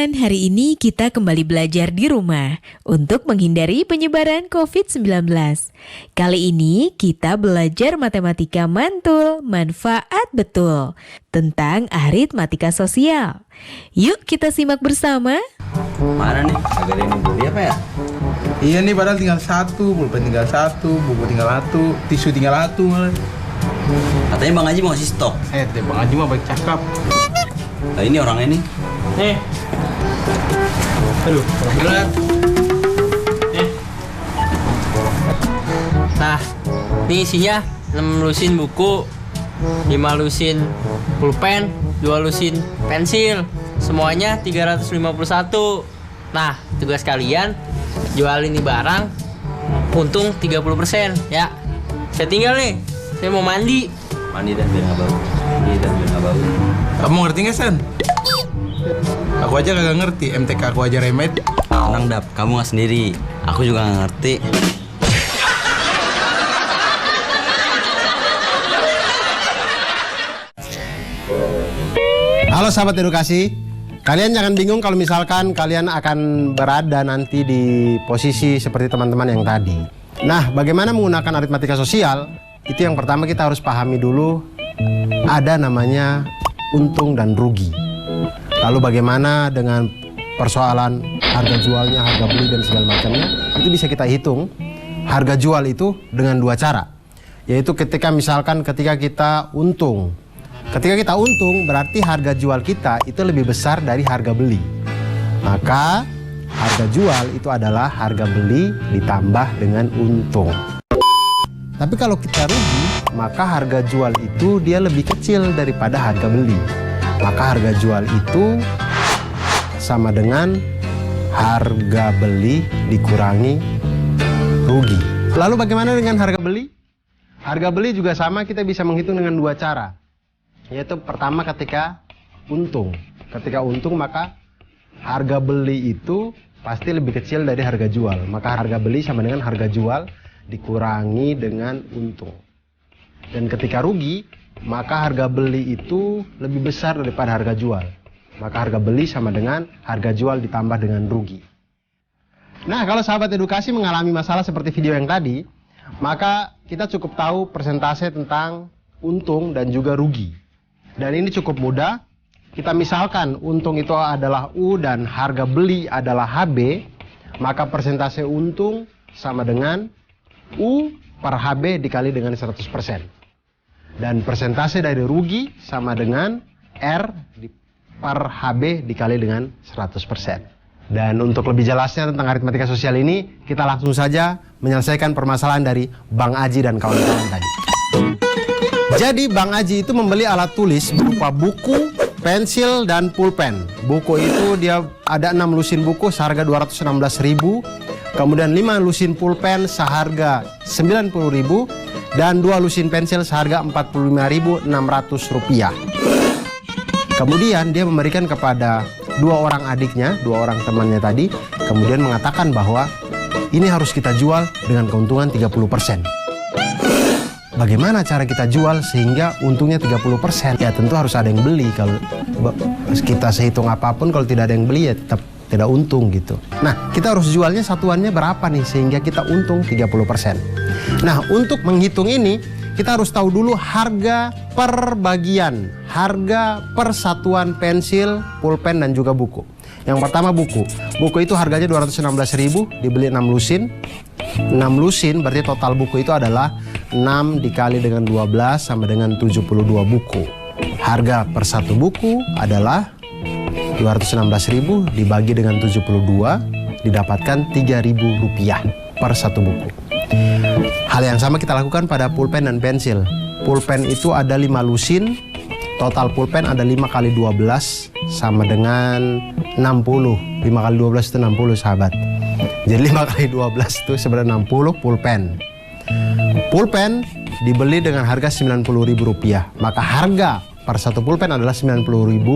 teman-teman, hari ini kita kembali belajar di rumah untuk menghindari penyebaran COVID-19. Kali ini kita belajar matematika mantul, manfaat betul, tentang aritmatika sosial. Yuk kita simak bersama. Mana nih? Agak ada yang beli apa ya? Iya nih, padahal tinggal satu, pulpen tinggal satu, buku tinggal satu, tisu tinggal satu malah. Katanya Bang Haji mau ngasih stok. Bang Haji mah baik cakap. Nah ini orangnya nih. Aduh, berat. Nah, ini isinya 6 lusin buku, 5 lusin pulpen, 2 lusin pensil. Semuanya 351. Nah, tugas kalian jual ini barang untung 30% ya. Saya tinggal nih. Saya mau mandi. Mandi dan biar nggak bau. Mandi dan biar nggak bau. Kamu ngerti nggak, San? Aku aja kagak ngerti, MTK aku aja remet. Tenang Dap, kamu nggak sendiri. Aku juga nggak ngerti. Halo sahabat edukasi, kalian jangan bingung kalau misalkan kalian akan berada nanti di posisi seperti teman-teman yang tadi. Nah, bagaimana menggunakan aritmatika sosial? Itu yang pertama kita harus pahami dulu, ada namanya untung dan rugi. Lalu bagaimana dengan persoalan harga jualnya, harga beli dan segala macamnya, itu bisa kita hitung harga jual itu dengan dua cara. Yaitu ketika kita untung. Ketika kita untung berarti harga jual kita itu lebih besar dari harga beli. Maka harga jual itu adalah harga beli ditambah dengan untung. Tapi kalau kita rugi, maka harga jual itu dia lebih kecil daripada harga beli. Maka harga jual itu sama dengan harga beli dikurangi rugi. Lalu bagaimana dengan harga beli? Harga beli juga sama, kita bisa menghitung dengan dua cara. Yaitu pertama ketika untung. Ketika untung maka harga beli itu pasti lebih kecil dari harga jual. Maka harga beli sama dengan harga jual dikurangi dengan untung. Dan ketika rugi, maka harga beli itu lebih besar daripada harga jual. Maka harga beli sama dengan harga jual ditambah dengan rugi. Nah, kalau sahabat edukasi mengalami masalah seperti video yang tadi, maka kita cukup tahu persentase tentang untung dan juga rugi. Dan ini cukup mudah. Kita misalkan untung itu adalah U dan harga beli adalah HB, maka persentase untung sama dengan U per HB dikali dengan 100%. Dan persentase dari rugi sama dengan R per HB dikali dengan 100%. Dan untuk lebih jelasnya tentang aritmatika sosial ini, kita langsung saja menyelesaikan permasalahan dari Bang Aji dan kawan-kawan tadi. Jadi Bang Aji itu membeli alat tulis berupa buku, pensil, dan pulpen. Buku itu dia ada 6 lusin buku seharga 216.000, kemudian 5 lusin pulpen seharga 90.000, dan 2 lusin pensil seharga 45.600 rupiah. Kemudian dia memberikan kepada 2 orang adiknya, 2 orang temannya tadi, kemudian mengatakan bahwa ini harus kita jual dengan keuntungan 30%. Bagaimana cara kita jual sehingga untungnya 30%? Ya tentu harus ada yang beli. Kalau kita sehitung apapun, kalau tidak ada yang beli ya tetap tidak untung gitu. Nah, kita harus jualnya satuannya berapa nih sehingga kita untung 30%. Nah, untuk menghitung ini kita harus tahu dulu harga per bagian, harga per satuan pensil, pulpen, dan juga buku. Yang pertama buku. Buku itu harganya 216.000, dibeli 6 lusin. 6 lusin berarti total buku itu adalah 6 dikali dengan 12 sama dengan 72 buku. Harga per satu buku adalah 216.000 dibagi dengan 72 didapatkan 3.000 rupiah per satu buku. Hal yang sama kita lakukan pada pulpen dan pensil. Pulpen itu ada 5 lusin, total pulpen ada 5 kali 12 sama dengan 60. 5 kali 12 itu 60 sahabat. Jadi 5 kali 12 itu sebenarnya 60 pulpen. Pulpen dibeli dengan harga Rp90.000. Maka harga per satu pulpen adalah Rp90.000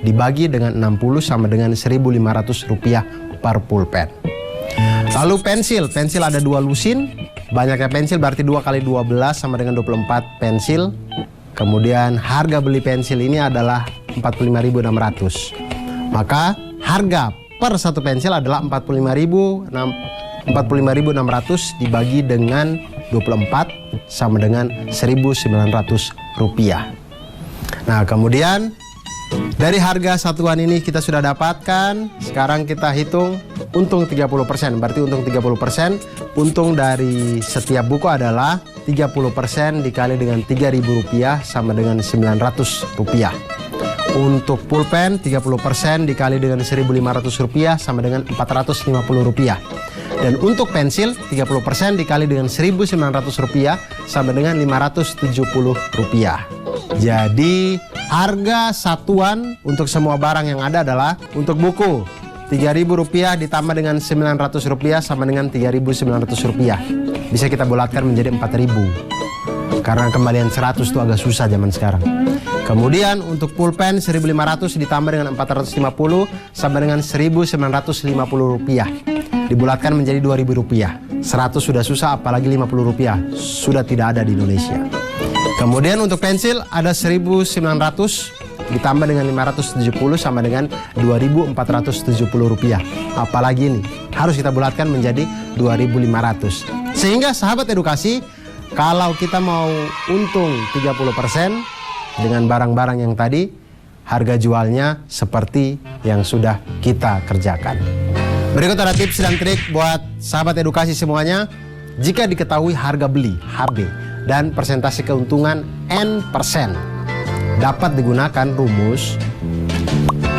dibagi dengan 60 sama dengan Rp1.500 per pulpen. Lalu pensil. Pensil ada 2 lusin. Banyaknya pensil berarti 2 kali 12 sama dengan 24 pensil. Kemudian harga beli pensil ini adalah Rp45.600. Maka harga per satu pensil adalah 45.600 dibagi dengan 24 sama dengan 1.900 rupiah. Nah, kemudian dari harga satuan ini kita sudah dapatkan. Sekarang kita hitung untung 30%. Berarti untung 30%, untung dari setiap buku adalah 30% dikali dengan 3.000 rupiah sama dengan 900 rupiah. Untuk pulpen 30% dikali dengan 1.500 rupiah sama dengan 450 rupiah. Dan untuk pensil 30% dikali dengan 1.900 rupiah sama dengan 570 rupiah. Jadi harga satuan untuk semua barang yang ada adalah untuk buku 3.000 rupiah ditambah dengan 900 rupiah sama dengan 3.900 rupiah. Bisa kita bulatkan menjadi 4.000. Karena kembalian 100 itu agak susah zaman sekarang. Kemudian untuk pulpen 1.500 ditambah dengan 450 sama dengan 1.950 rupiah. Dibulatkan menjadi 2.000 rupiah. 100 sudah susah, apalagi 50 rupiah. Sudah tidak ada di Indonesia. Kemudian untuk pensil ada 1.900 ditambah dengan 570 sama dengan 2.470 rupiah. Apalagi ini harus kita bulatkan menjadi 2.500. Sehingga sahabat edukasi, kalau kita mau untung 30% dengan barang-barang yang tadi, harga jualnya seperti yang sudah kita kerjakan. Berikut ada tips dan trik buat sahabat edukasi semuanya. Jika diketahui harga beli HB dan persentase keuntungan N%, dapat digunakan rumus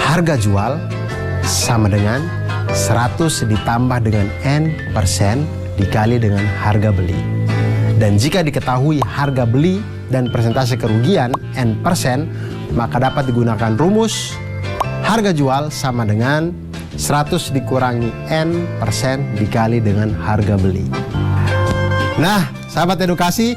harga jual sama dengan 100 ditambah dengan N% dikali dengan harga beli. Dan jika diketahui harga beli dan persentase kerugian N%, maka dapat digunakan rumus harga jual sama dengan 100 dikurangi N% dikali dengan harga beli. Nah, sahabat edukasi,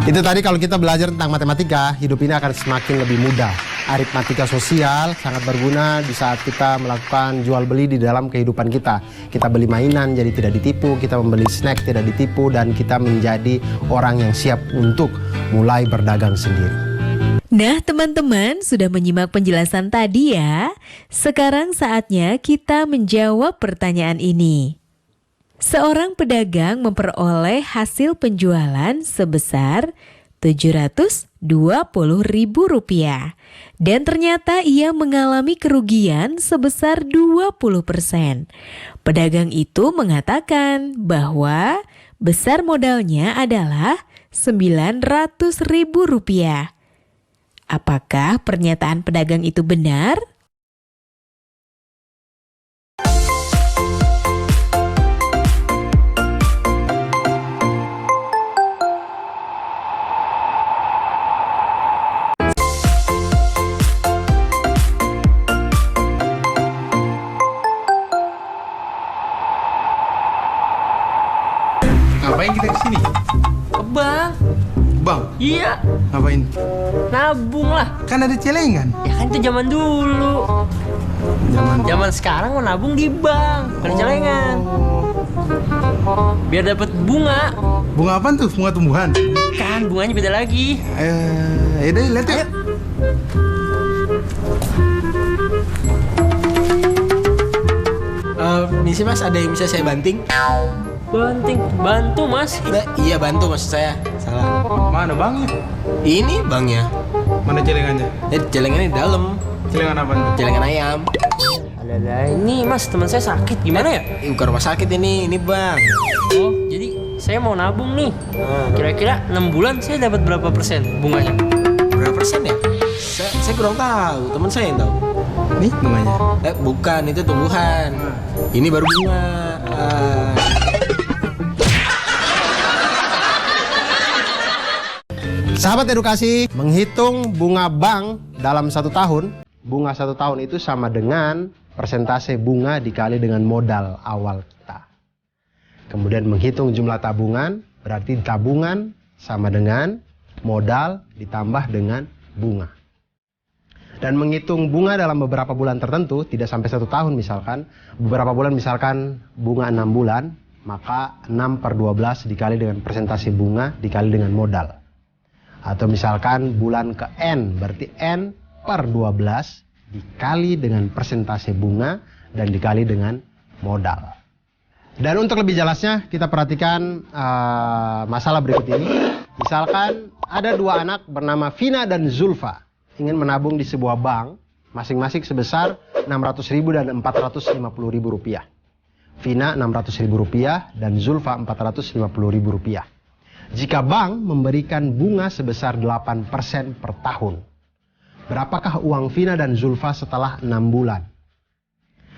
itu tadi kalau kita belajar tentang matematika, hidup ini akan semakin lebih mudah. Aritmatika sosial sangat berguna di saat kita melakukan jual beli di dalam kehidupan kita. Kita beli mainan jadi tidak ditipu, kita membeli snack tidak ditipu, dan kita menjadi orang yang siap untuk mulai berdagang sendiri. Nah, teman-teman sudah menyimak penjelasan tadi ya. Sekarang saatnya kita menjawab pertanyaan ini. Seorang pedagang memperoleh hasil penjualan sebesar Rp720.000 dan ternyata ia mengalami kerugian sebesar 20%. Pedagang itu mengatakan bahwa besar modalnya adalah Rp900.000. Apakah pernyataan pedagang itu benar? Ngapain kita kesini? Bang, Bang, iya, ngapain? nabung lah. Kan ada celengan. Ya kan itu zaman dulu. Zaman sekarang mau nabung di bank, bukan di celengan. Biar dapat bunga. Bunga apaan tuh? Bunga tumbuhan? Kan bunganya beda lagi. Yaudah, lihat yuk. Misi mas, ada yang bisa saya banting? Bantu mas. Iya bantu maksud saya. Salah. Mana bangnya? Ini bangnya. Mana celengannya? Celengannya di dalam. Celengan apaan tuh? Celengan ayam. Alah, ini mas teman saya sakit gimana ya? Bukan rumah sakit ini bang. Oh, jadi saya mau nabung nih. Kira-kira 6 bulan saya dapat berapa persen bunganya? Berapa persen ya? Saya kurang tahu. Teman saya yang tahu. Nih bunganya. Bukan, itu tumbuhan. Ini baru bunga. Sahabat edukasi, menghitung bunga bank dalam 1 tahun, bunga 1 tahun itu sama dengan persentase bunga dikali dengan modal awal kita. Kemudian menghitung jumlah tabungan, berarti tabungan sama dengan modal ditambah dengan bunga. Dan menghitung bunga dalam beberapa bulan tertentu, tidak sampai 1 tahun misalkan, beberapa bulan misalkan bunga 6 bulan, maka 6/12 dikali dengan persentase bunga dikali dengan modal. Atau misalkan bulan ke N, berarti N/12 dikali dengan persentase bunga dan dikali dengan modal. Dan untuk lebih jelasnya kita perhatikan masalah berikut ini. Misalkan ada dua anak bernama Vina dan Zulfa ingin menabung di sebuah bank masing-masing sebesar 600.000 dan 450.000 rupiah. Vina 600.000 rupiah dan Zulfa 450.000 rupiah. Jika bank memberikan bunga sebesar 8% per tahun, berapakah uang Vina dan Zulfa setelah 6 bulan?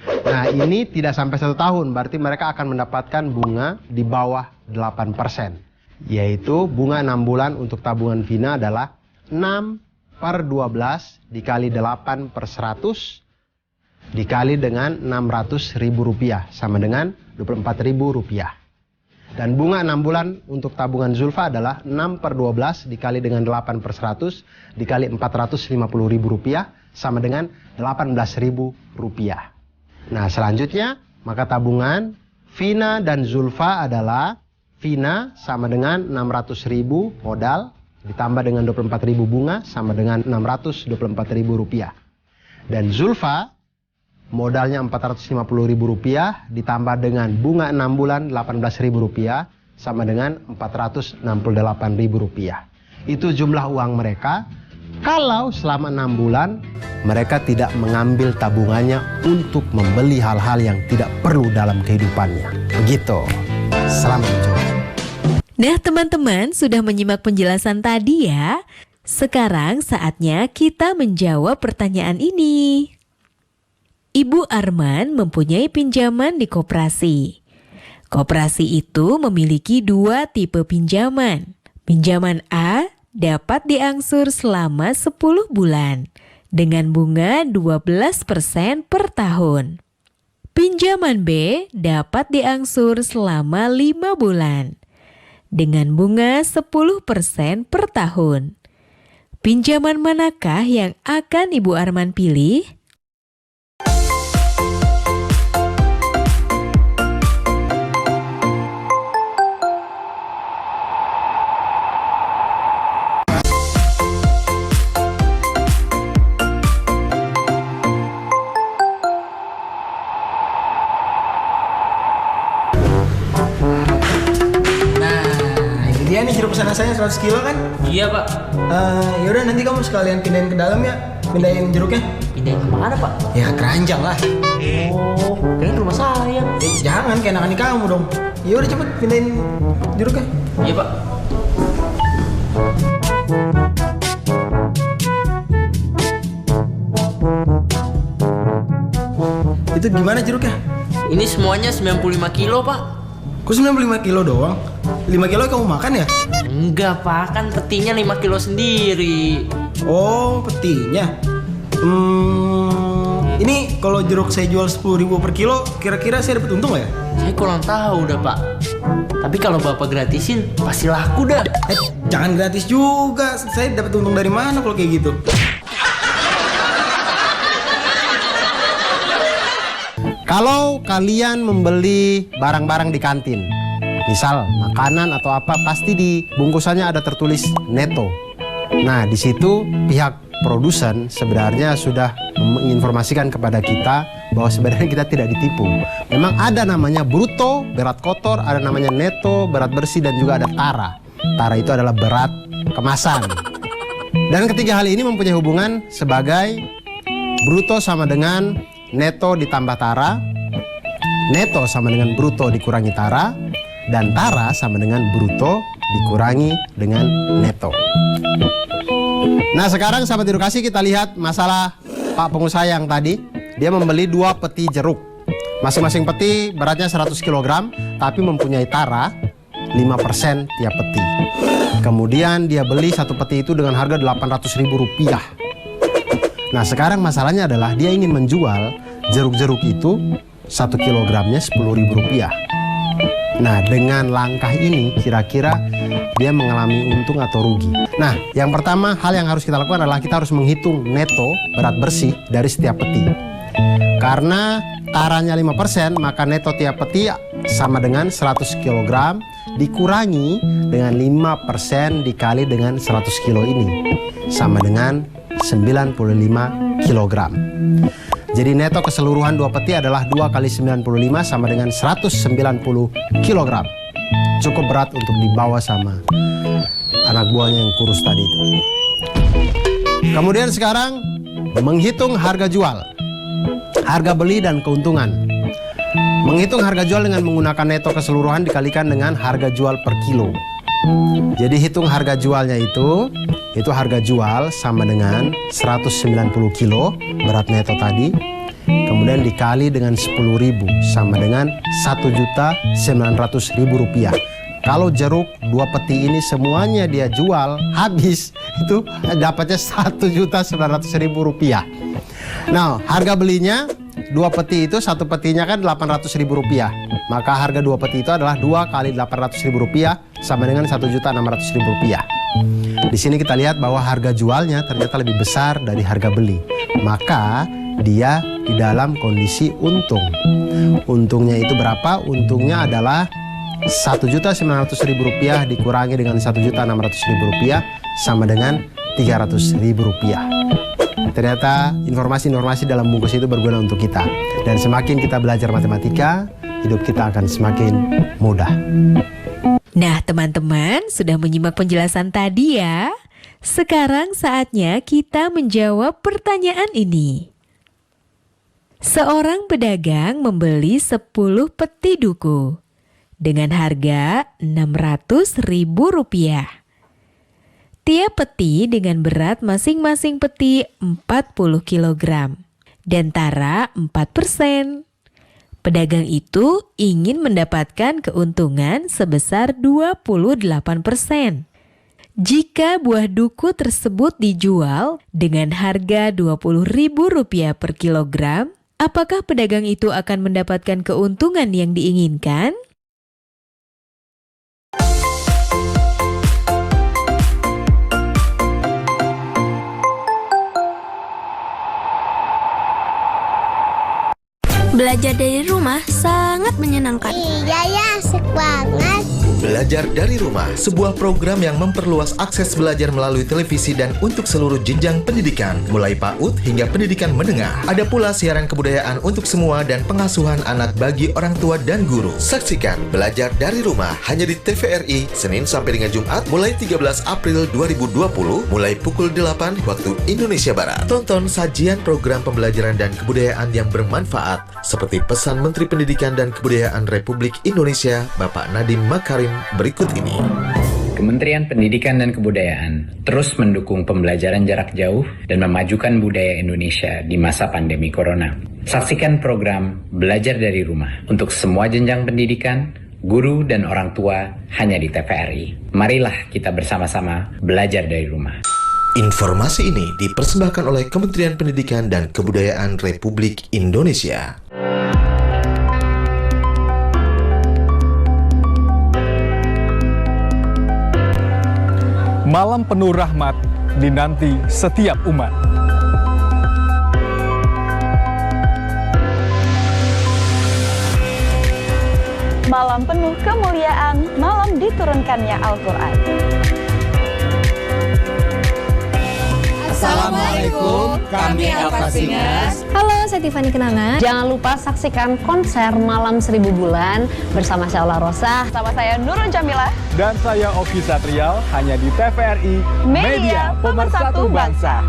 Nah, ini tidak sampai 1 tahun, berarti mereka akan mendapatkan bunga di bawah 8%. Yaitu bunga 6 bulan untuk tabungan Vina adalah 6/12 dikali 8/100 dikali dengan 600.000 rupiah sama dengan 24.000 rupiah. Dan bunga 6 bulan untuk tabungan Zulfa adalah 6/12 dikali dengan 8/100 dikali 450.000 rupiah sama dengan 18.000 rupiah. Nah, selanjutnya maka tabungan Vina dan Zulfa adalah Vina sama dengan 600.000 modal ditambah dengan 24.000 bunga sama dengan 624.000 rupiah. Dan Zulfa modalnya 450.000 rupiah ditambah dengan bunga 6 bulan 18.000 rupiah sama dengan 468.000 rupiah. Itu jumlah uang mereka kalau selama 6 bulan mereka tidak mengambil tabungannya untuk membeli hal-hal yang tidak perlu dalam kehidupannya. Begitu. Selamat mencoba. Nah teman-teman sudah menyimak penjelasan tadi ya. Sekarang saatnya kita menjawab pertanyaan ini. Ibu Arman mempunyai pinjaman di koperasi. Koperasi itu memiliki 2 tipe pinjaman. Pinjaman A dapat diangsur selama 10 bulan dengan bunga 12% per tahun. Pinjaman B dapat diangsur selama 5 bulan dengan bunga 10% per tahun. Pinjaman manakah yang akan Ibu Arman pilih? Dia nih jeruk pesanan saya 100 kilo kan? Iya pak. Yaudah nanti kamu sekalian pindahin ke dalam ya. Pindahin jeruknya. Pindahin ke mana pak? Ya keranjang lah. Oh, kayaknya rumah saya. Jangan keenakan di kamu dong. Yaudah cepet pindahin jeruknya. Iya pak. Itu gimana jeruknya? Ini semuanya 95 kilo pak. Kok 95 kilo doang? 5 kilo kamu makan ya? Enggak pak, kan petinya 5 kilo sendiri. Oh, petinya. Ini kalau jeruk saya jual 10.000 per kilo, kira-kira saya dapat untung nggak ya? Saya kurang tahu dah pak. Tapi kalau bapak gratisin, pasti laku dah. Jangan gratis juga. Saya dapat untung dari mana kalau kayak gitu? Kalau kalian membeli barang-barang di kantin, misal makanan atau apa, pasti di bungkusannya ada tertulis neto. Nah, di situ pihak produsen sebenarnya sudah menginformasikan kepada kita bahwa sebenarnya kita tidak ditipu. Memang ada namanya bruto, berat kotor, ada namanya neto, berat bersih, dan juga ada tara. Tara itu adalah berat kemasan. Dan ketiga hal ini mempunyai hubungan sebagai bruto sama dengan neto ditambah tara, neto sama dengan bruto dikurangi tara, dan tara sama dengan bruto dikurangi dengan neto. Nah, sekarang sahabat edukasi, kita lihat masalah Pak pengusaha yang tadi. Dia membeli 2 peti jeruk. Masing-masing peti beratnya 100 kg, tapi mempunyai tara 5% tiap peti. Kemudian dia beli 1 peti itu dengan harga 800.000 rupiah. Nah, sekarang masalahnya adalah dia ingin menjual jeruk-jeruk itu 1 kilogramnya 10.000 rupiah. Nah, dengan langkah ini kira-kira dia mengalami untung atau rugi. Nah, yang pertama hal yang harus kita lakukan adalah kita harus menghitung neto berat bersih dari setiap peti. Karena taranya 5%, maka neto tiap peti sama dengan 100 kg dikurangi dengan 5% dikali dengan 100 kilo ini. Sama dengan kg. Jadi neto keseluruhan 2 peti adalah 2 kali 95 sama dengan 190 kg. Cukup berat untuk dibawa sama anak buahnya yang kurus tadi itu. Kemudian sekarang menghitung harga jual, harga beli dan keuntungan. Menghitung harga jual dengan menggunakan neto keseluruhan dikalikan dengan harga jual per kilo. Jadi hitung harga jualnya itu harga jual sama dengan 190 kilo berat neto tadi. Kemudian dikali dengan 10.000 sama dengan 1.900.000 rupiah. Kalau jeruk 2 peti ini semuanya dia jual habis, itu dapatnya 1.900.000 rupiah. Nah, harga belinya 2 peti itu, 1 petinya kan 800.000 rupiah. Maka harga 2 peti itu adalah 2 kali 800.000 rupiah sama dengan 1.600.000 rupiah. Di sini kita lihat bahwa harga jualnya ternyata lebih besar dari harga beli. Maka dia di dalam kondisi untung. Untungnya itu berapa? Untungnya adalah 1.900.000 rupiah dikurangi dengan 1.600.000 rupiah sama dengan 300.000 rupiah. Ternyata informasi-informasi dalam bungkus itu berguna untuk kita. Dan semakin kita belajar matematika, hidup kita akan semakin mudah. Nah, teman-teman sudah menyimak penjelasan tadi ya. Sekarang saatnya kita menjawab pertanyaan ini. Seorang pedagang membeli 10 peti duku dengan harga Rp600.000. Tiap peti dengan berat masing-masing peti 40 kg dan tara 4%. Pedagang itu ingin mendapatkan keuntungan sebesar 28%. Jika buah duku tersebut dijual dengan harga Rp20.000 per kilogram, apakah pedagang itu akan mendapatkan keuntungan yang diinginkan? Belajar dari rumah sangat menyenangkan. Iya ya, asik banget. Belajar dari Rumah, sebuah program yang memperluas akses belajar melalui televisi dan untuk seluruh jenjang pendidikan, mulai PAUD hingga pendidikan menengah. Ada pula siaran kebudayaan untuk semua dan pengasuhan anak bagi orang tua dan guru. Saksikan Belajar dari Rumah hanya di TVRI, Senin sampai dengan Jumat, mulai 13 April 2020, mulai pukul 8 waktu Indonesia Barat. Tonton sajian program pembelajaran dan kebudayaan yang bermanfaat, seperti pesan Menteri Pendidikan dan Kebudayaan Republik Indonesia, Bapak Nadiem Makarim berikut ini. Kementerian Pendidikan dan Kebudayaan terus mendukung pembelajaran jarak jauh dan memajukan budaya Indonesia di masa pandemi corona. Saksikan program Belajar dari Rumah untuk semua jenjang pendidikan, guru dan orang tua hanya di TVRI. Marilah kita bersama-sama belajar dari rumah. Informasi ini dipersembahkan oleh Kementerian Pendidikan dan Kebudayaan Republik Indonesia. Malam penuh rahmat dinanti setiap umat. Malam penuh kemuliaan, malam diturunkannya Al-Quran. Assalamualaikum, kami Alfa Singers. Halo, saya Tiffany Kenanga. Jangan lupa saksikan konser Malam 1000 Bulan bersama Syaula Rosa. Sama saya Nurul Jamilah. Dan saya Oki Satrial, hanya di TVRI, Media Pemersatu Bangsa.